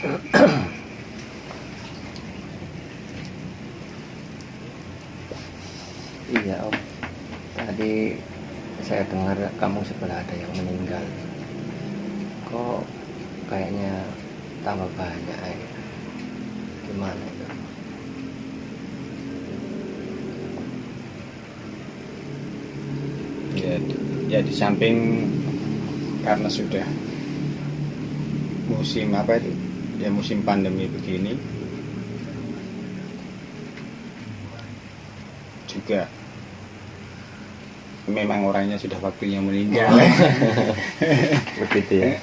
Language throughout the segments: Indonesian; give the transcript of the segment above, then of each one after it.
Iya Om, tadi saya dengar kamu sebelah ada yang meninggal. Kok kayaknya tambah banyak aja. Gimana itu? Ya di samping karena sudah musim apa itu ya, musim pandemi begini, juga memang orangnya sudah waktunya meninggal. Begitu ya.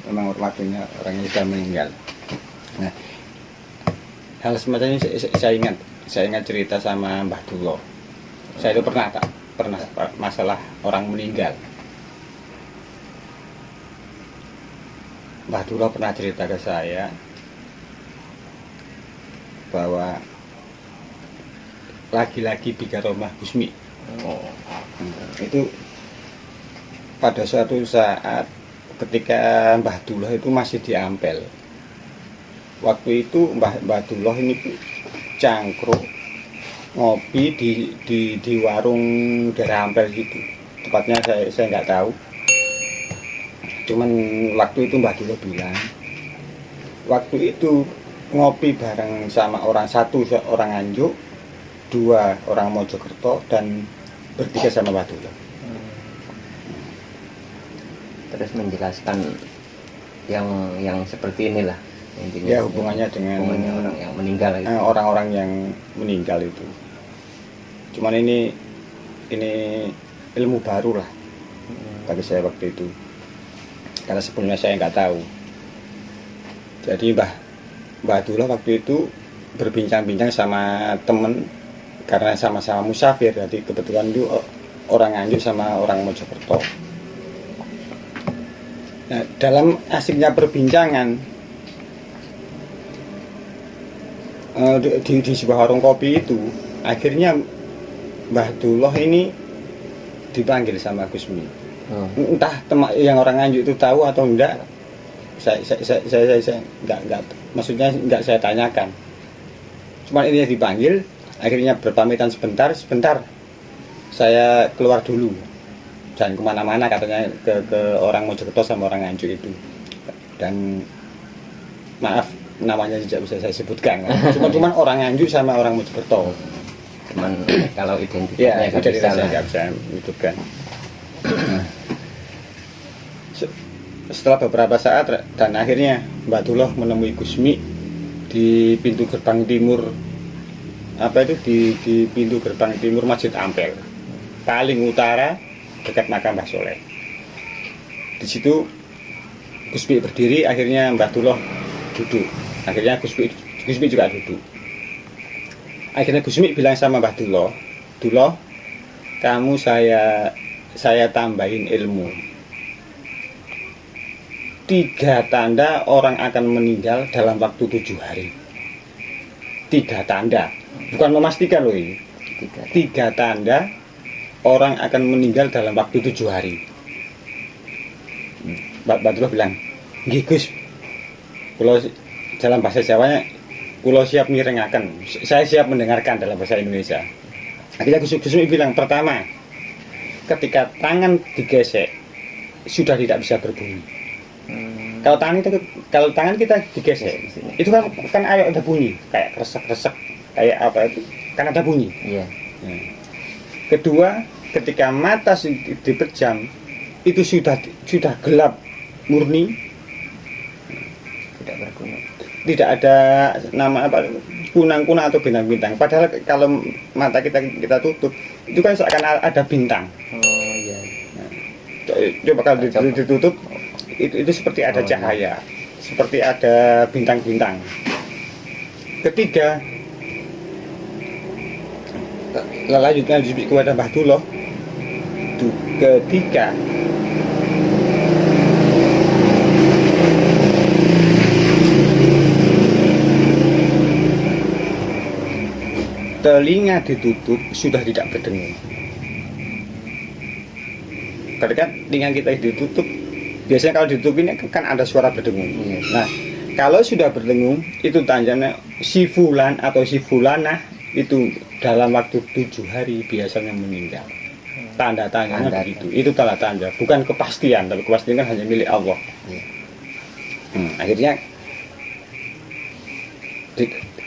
Memang waktunya orangnya sudah meninggal. Nah, hal semacam ini saya ingat cerita sama Mbah Dulo. Saya itu pernah masalah orang meninggal. Mbah Dulo pernah cerita ke saya bahwa lagi-lagi di rumah Gusmi. Itu pada suatu saat ketika Mbah Dulo itu masih di Ampel. Waktu itu Mbah Dulo ini cangkruk ngopi di warung daerah Ampel gitu. Tepatnya saya nggak tahu. Cuman waktu itu Mbah Dulo bilang, waktu itu ngopi bareng sama satu orang Nganjuk, 2 orang Mojokerto, dan bertiga sama Mbah Dulo. Terus menjelaskan yang seperti inilah intinya. Ya, hubungannya dengan orang yang meninggal itu. Orang-orang yang meninggal itu. Cuman ini ilmu baru lah bagi saya waktu itu, karena sebelumnya saya nggak tahu. Jadi Mbah Dulo waktu itu berbincang-bincang sama temen, karena sama-sama musafir. Jadi kebetulan itu orang Nganjuk sama orang Mojokerto. Nah, dalam asiknya perbincangan di sebuah warung kopi itu, akhirnya Mbah Dulo ini dipanggil sama Gusmi. Entah yang orang Nganjuk itu tahu atau enggak, saya enggak, maksudnya enggak saya tanyakan. Cuma ini dipanggil, akhirnya berpamitan sebentar, saya keluar dulu, jangan kemana-mana katanya, ke orang Mojokerto sama orang Nganjuk itu. Dan maaf, namanya tidak bisa saya sebutkan, cuma orang Nganjuk sama orang Mojokerto. Cuman kalau identitasnya nggak bisa menyebutkan. Setelah beberapa saat, dan akhirnya Mbah Dulo menemui Gusmi di pintu gerbang timur, di pintu gerbang timur Masjid Ampel, paling utara dekat makam Mbah Soleh. Di situ Gusmi berdiri, akhirnya Mbah Dulo duduk. Akhirnya Gusmi juga duduk. Akhirnya Gusmi bilang sama Mbah Dulo, "Dulo, kamu saya tambahin ilmu. 3 tanda orang akan meninggal dalam waktu 7 hari. 3 tanda, bukan memastikan loh ini. 3 tanda orang akan meninggal dalam waktu 7 hari. Mbah Dulo bilang, "Nggih Gus, kalau dalam bahasa Jawanya, kulo siap mirengaken, saya siap mendengarkan dalam bahasa Indonesia." Akhirnya Gusmi bilang, pertama, ketika tangan digesek sudah tidak bisa berbunyi. Kalau tangan kita digesek, itu kan ada bunyi, kayak kresek-kresek, kayak apa itu, kan ada bunyi. Iya. Kedua, ketika mata dipejam, itu sudah gelap murni, Tidak berguna. tidak ada nama kunang-kunang atau bintang-bintang. Padahal kalau mata kita tutup, itu kan seakan ada bintang. Oh iya. Coba kalau ditutup, itu seperti ada cahaya, seperti ada bintang-bintang. Ketiga, lanjutnya kepada Mbah Dulo. Ketiga, telinga ditutup sudah tidak berdengung. Ketika telinga kita ditutup, biasanya kalau ditutup ini kan ada suara berdengung. Nah, kalau sudah bertemu itu tandanya si fulan atau si fulanah itu dalam waktu 7 hari biasanya meninggal. Tanda-tandanya Tanda. begitu. Itu tanda-tanda, bukan kepastian, tapi kepastian kan hanya milik Allah. Iya. Akhirnya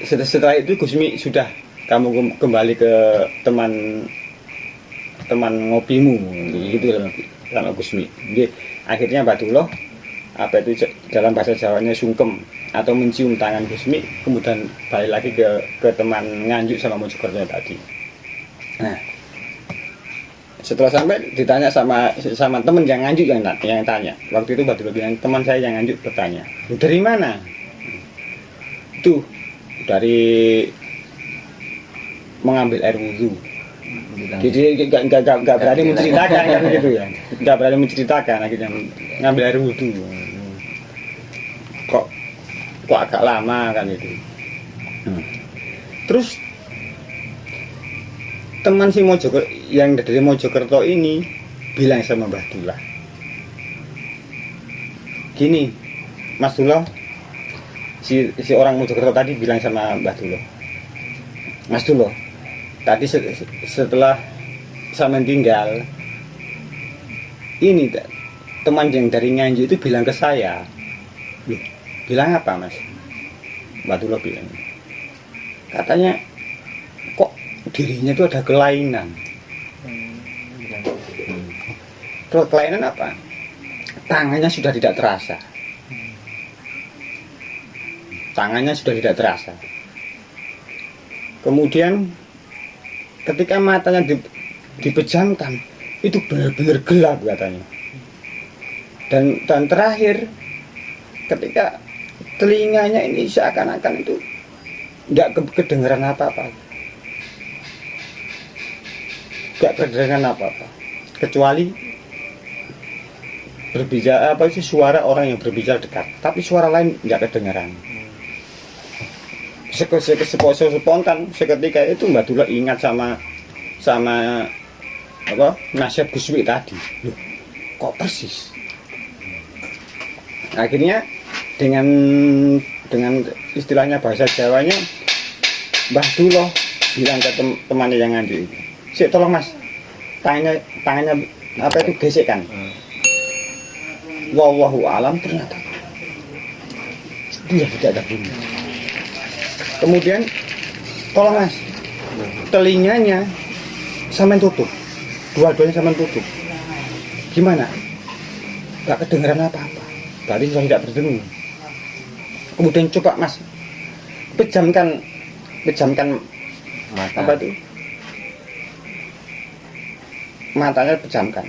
setelah itu Gusmi sudah kamu kembali ke teman ngopimu gitu sama Gusmi. Jadi akhirnya Batullah apa itu dalam bahasa Jawanya sungkem atau mencium tangan Gusmi, kemudian balik lagi ke teman Nganjuk sama Mojokerto tadi. Nah, setelah sampai ditanya sama teman yang Nganjuk yang tanya. Waktu itu Batullah bilang teman saya yang Nganjuk bertanya, dari mana? Itu dari mengambil air wudhu. Bilang, Jadi nggak berani menceritakan kan gitu ya, nggak berani menceritakan akhirnya ngambil air wudhu. Kok agak lama kan itu. Terus teman si Mojokerto yang dari Mojokerto ini bilang sama Mbah Dullah, gini, Mas Dullah, si orang Mojokerto tadi bilang sama Mbah Dullah, Mas Dullah, tadi setelah saya tinggal, ini teman yang dari Nganjuk itu bilang ke saya, loh, bilang apa Mas? Mbah Dullah bilang, katanya kok dirinya itu ada kelainan. Kelainan apa? Tangannya sudah tidak terasa. Tangannya sudah tidak terasa. Kemudian ketika matanya dipejamkan, itu benar-benar gelap katanya. Dan terakhir ketika telinganya ini seakan-akan itu tidak kedengaran apa-apa. Tidak kedengaran apa-apa. Kecuali berbicara apa sih, suara orang yang berbicara dekat, tapi suara lain tidak kedengaran. Spontan seketika itu Mbah Dullah ingat sama apa nasihat Gusmi tadi. Loh, kok persis? Akhirnya dengan istilahnya bahasa Jawanya, Mbah Dullah bilang ke temannya yang Nganjuk itu, "Sik tolong Mas, tangannya apa itu gesekkan." Wallahu alam, ternyata dia tidak ada bunyi. Kemudian tolong Mas, telinganya sampean tutup, dua-duanya sampean tutup. Gimana? Gak kedengaran apa-apa, berarti sudah tidak berdengung. Kemudian coba Mas pejamkan mata. apa itu, matanya pejamkan,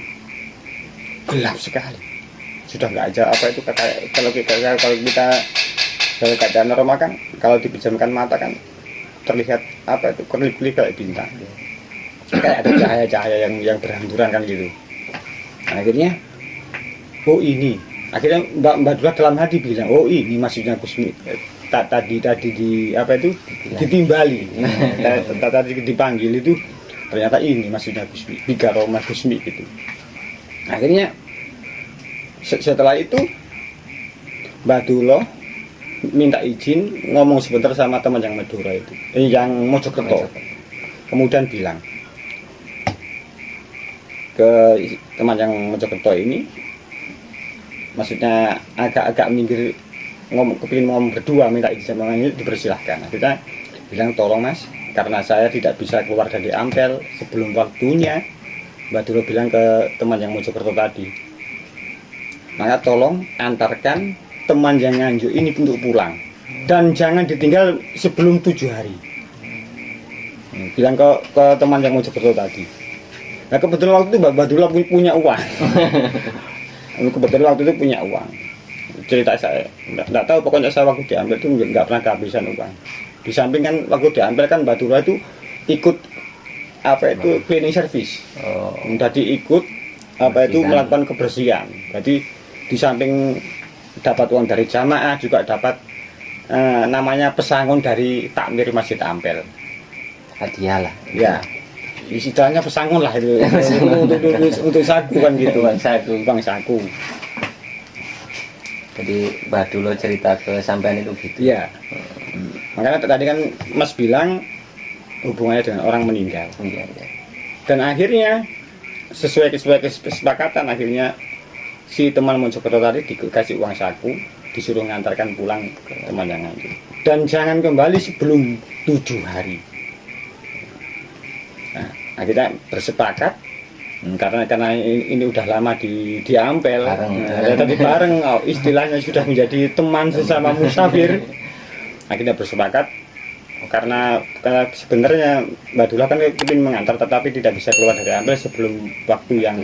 gelap sekali, sudah nggak aja apa itu kata kalau kita dalam keadaan normal kan kalau dipejamkan mata kan terlihat apa itu kelip-kelip kayak bintang, kayak ada cahaya-cahaya yang berhamburan kan gitu. Nah, akhirnya oh ini, akhirnya Mbak Dullah dalam hati bilang, oh ini maksudnya Gusmi tadi di apa itu ditimbali, tadi dipanggil itu ternyata ini maksudnya Gusmi, tiga Roma Gusmi gitu. Akhirnya setelah itu Mbah Dullah minta izin ngomong sebentar sama teman yang Madura itu, yang Mojokerto. Kemudian bilang ke teman yang Mojokerto ini, maksudnya agak minggir, kepingin ngomong berdua, minta izin sama ini, dipersilahkan. Akhirnya bilang, tolong Mas, karena saya tidak bisa keluar dari Ampel sebelum waktunya. Mbah Dullah bilang ke teman yang Mojokerto tadi, maka tolong antarkan teman yang Nganjuk ini untuk pulang dan jangan ditinggal sebelum 7 hari. Bilang ke teman yang Mojokerto tadi. Nah kebetulan waktu itu Mbah Dullah punya uang. Kebetulan waktu itu punya uang. Cerita saya, nggak tahu, pokoknya saya waktu diambil itu nggak pernah kehabisan uang. Di samping kan waktu diambil kan Mbah Dullah itu ikut apa itu cleaning service. Jadi ikut apa itu melakukan kebersihan. Jadi di samping dapat uang dari jamaah juga dapat namanya pesangon dari takmir Masjid Ampel. Hadiah lah. Ya, istilahnya pesangon lah itu. untuk saku kan gitu. Bang saku. Bang saku. Jadi Mbah Dulo cerita ke sampean itu gitu. Iya. Makanya tadi kan Mas bilang hubungannya dengan orang meninggal. Iya, iya. Dan akhirnya sesuai kesepakatan, akhirnya si teman Mojokerto tadi dikasih uang saku, disuruh ngantarkan pulang ke teman yang Nganjuk. Dan jangan kembali sebelum 7 hari. Nah, akhirnya bersepakat karena ini udah lama di Ampel, Bareng. tadi bareng, istilahnya sudah menjadi teman sesama musafir. Akhirnya bersepakat karena sebenarnya Mbak Dula kan ingin mengantar tetapi tidak bisa keluar dari Ampel sebelum waktu yang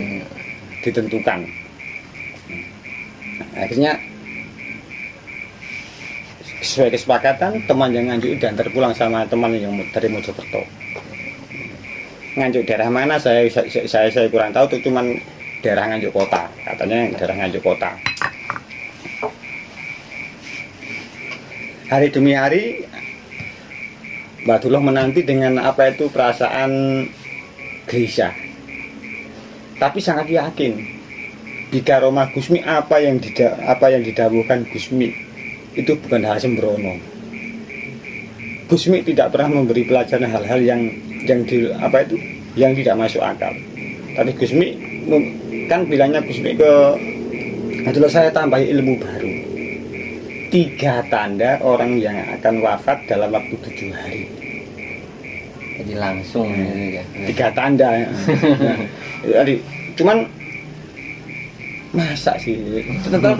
ditentukan. Akhirnya sesuai kesepakatan teman yang Nganjuk diantar pulang sama teman yang dari Mojokerto. Nganjuk daerah mana saya kurang tahu, tuh cuman daerah Nganjuk kota, katanya daerah Nganjuk kota. Hari demi hari Mbak Dullah menanti dengan apa itu perasaan gelisah, tapi sangat yakin di karomah Gusmi apa yang didawuhkan Gusmi itu bukan hal sembrono. Gusmi tidak pernah memberi pelajaran hal-hal yang tidak masuk akal. Tapi Gusmi kan bilangnya Gusmi ke Dullah, saya tambahi ilmu baru. 3 tanda orang yang akan wafat dalam waktu 7 hari. Jadi langsung ya. 3 tanda. Nah, jadi cuman masa sih tetap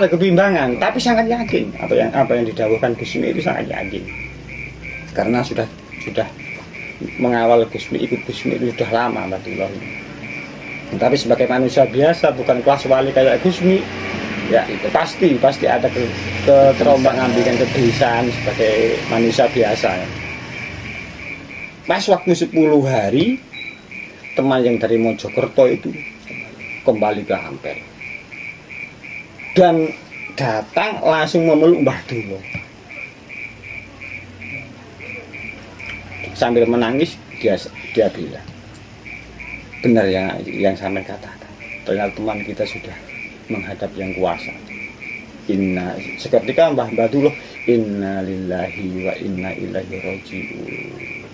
ada kebimbangan, tapi sangat yakin apa yang didawuhkan Gusmi itu sangat yakin. Karena sudah mengawal Gusmi, ikut Gusmi itu sudah lama Mbak Dullah. Tapi sebagai manusia biasa, bukan kelas wali kayak Gusmi, ya pasti ada keterombang-ambingan kegelisahan sebagai manusia biasa. Pas waktu 10 hari teman yang dari Mojokerto itu kembali ke Ampel dan datang langsung memeluk Mbah Dulo. Sambil menangis dia bilang, benar yang sampai katakan, ternyata teman kita sudah menghadap yang kuasa. Seketika Mbah Dulo, inna lillahi wa inna ilaihi raji'un.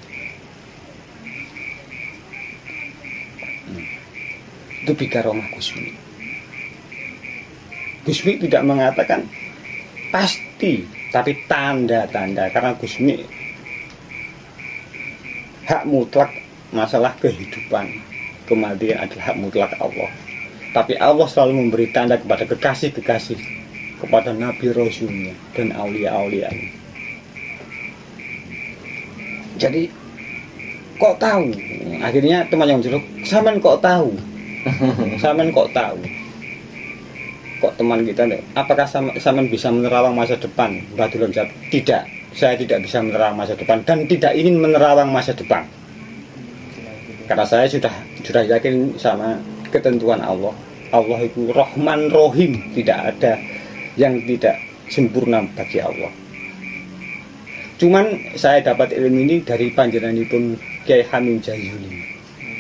Itu bikaromah Gusmi. Gusmi tidak mengatakan pasti, tapi tanda-tanda, karena Gusmi hak mutlak masalah kehidupan, kematian adalah hak mutlak Allah. Tapi Allah selalu memberi tanda kepada kekasih-kekasih, kepada Nabi Rasulnya dan aulia-aulianya. Jadi kok tahu? Akhirnya teman yang menjawab, saman kok tahu? Saman kok tahu? Kok teman kita, apakah saman bisa menerawang masa depan? Mbah Dullah jawab, tidak, saya tidak bisa menerawang masa depan dan tidak ingin menerawang masa depan. Karena saya sudah yakin sama ketentuan Allah. Allah itu Rahman Rohim, tidak ada yang tidak sempurna bagi Allah. Cuman saya dapat ilmu ini dari panjenenganipun Kyai Hamim Jayuni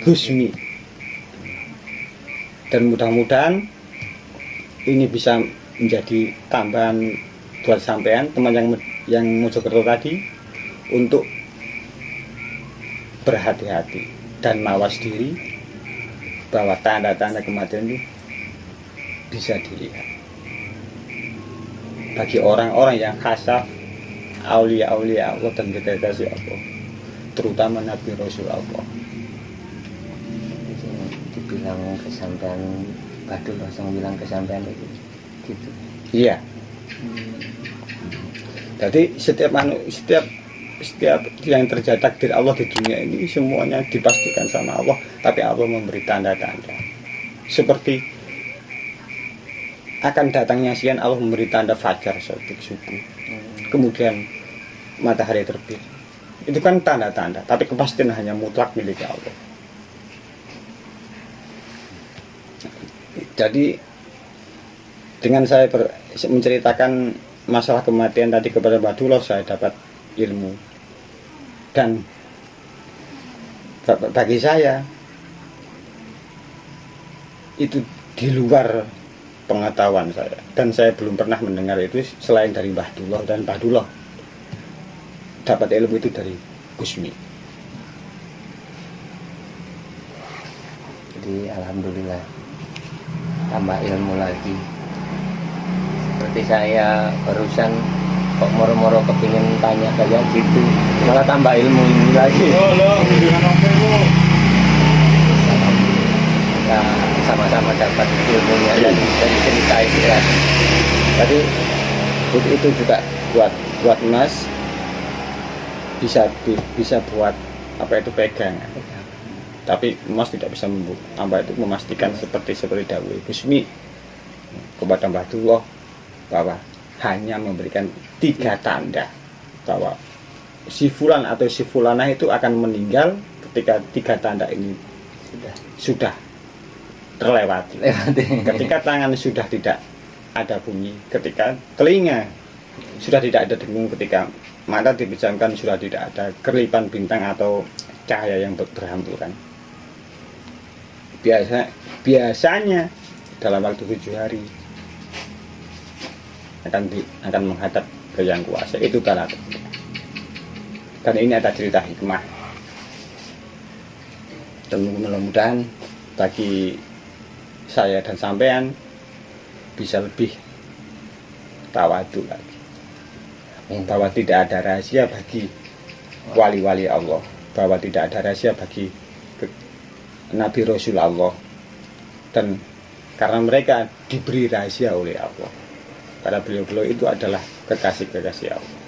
Gusmi. Dan mudah-mudahan ini bisa menjadi tambahan buat sampean teman yang Mojokerto tadi untuk berhati-hati dan mawas diri bahwa tanda-tanda kematian itu bisa dilihat bagi orang-orang yang khasaf aulia-aulia Allah dan kekasih Allah, terutama Nabi Rasul Allah. Dibilang kesampaian Badul langsung bilang kesampaian itu gitu. Iya. Jadi setiap yang terjadi takdir Allah di dunia ini semuanya dipastikan sama Allah, tapi Allah memberi tanda-tanda. Seperti akan datangnya siang, Allah memberi tanda fajar sotik subuh. Kemudian matahari terbit. Itu kan tanda-tanda, tapi kepastian hanya mutlak milik Allah. Jadi dengan saya menceritakan masalah kematian tadi kepada Mbah Dullah, saya dapat ilmu. Dan bagi saya itu di luar sepengetahuan saya, dan saya belum pernah mendengar itu selain dari Mbah Dullah, dan Mbah Dullah dapat ilmu itu dari Gusmi. Jadi alhamdulillah tambah ilmu lagi. Seperti saya barusan kok moro-moro kepingin tanya kalian gitu, malah tambah ilmu ini lagi. Kita sama-sama dapat ilmunya dari cerita itu ya. Jadi itu juga buat Mas bisa buat apa itu pegangan. Tapi Mas tidak bisa memastikan seperti dahulu Gusmi kepada Mbah Dullah bahwa hanya memberikan 3 tanda bahwa si fulan atau si fulanah itu akan meninggal ketika 3 tanda ini sudah terlewati. Ketika tangan sudah tidak ada bunyi, ketika telinga sudah tidak ada dengung, ketika mata dipejamkan sudah tidak ada kerlipan bintang atau cahaya yang berhamburan. Biasanya dalam waktu 7 hari akan menghadap ke Yang Kuasa. Itu tanda. Dan ini ada cerita hikmah. Dan mudah-mudahan bagi saya dan sampean bisa lebih tawadu lagi, bahwa tidak ada rahasia bagi wali-wali Allah, bahwa tidak ada rahasia bagi Nabi Rasul Allah, dan karena mereka diberi rahasia oleh Allah, karena beliau-beliau itu adalah kekasih-kekasih Allah.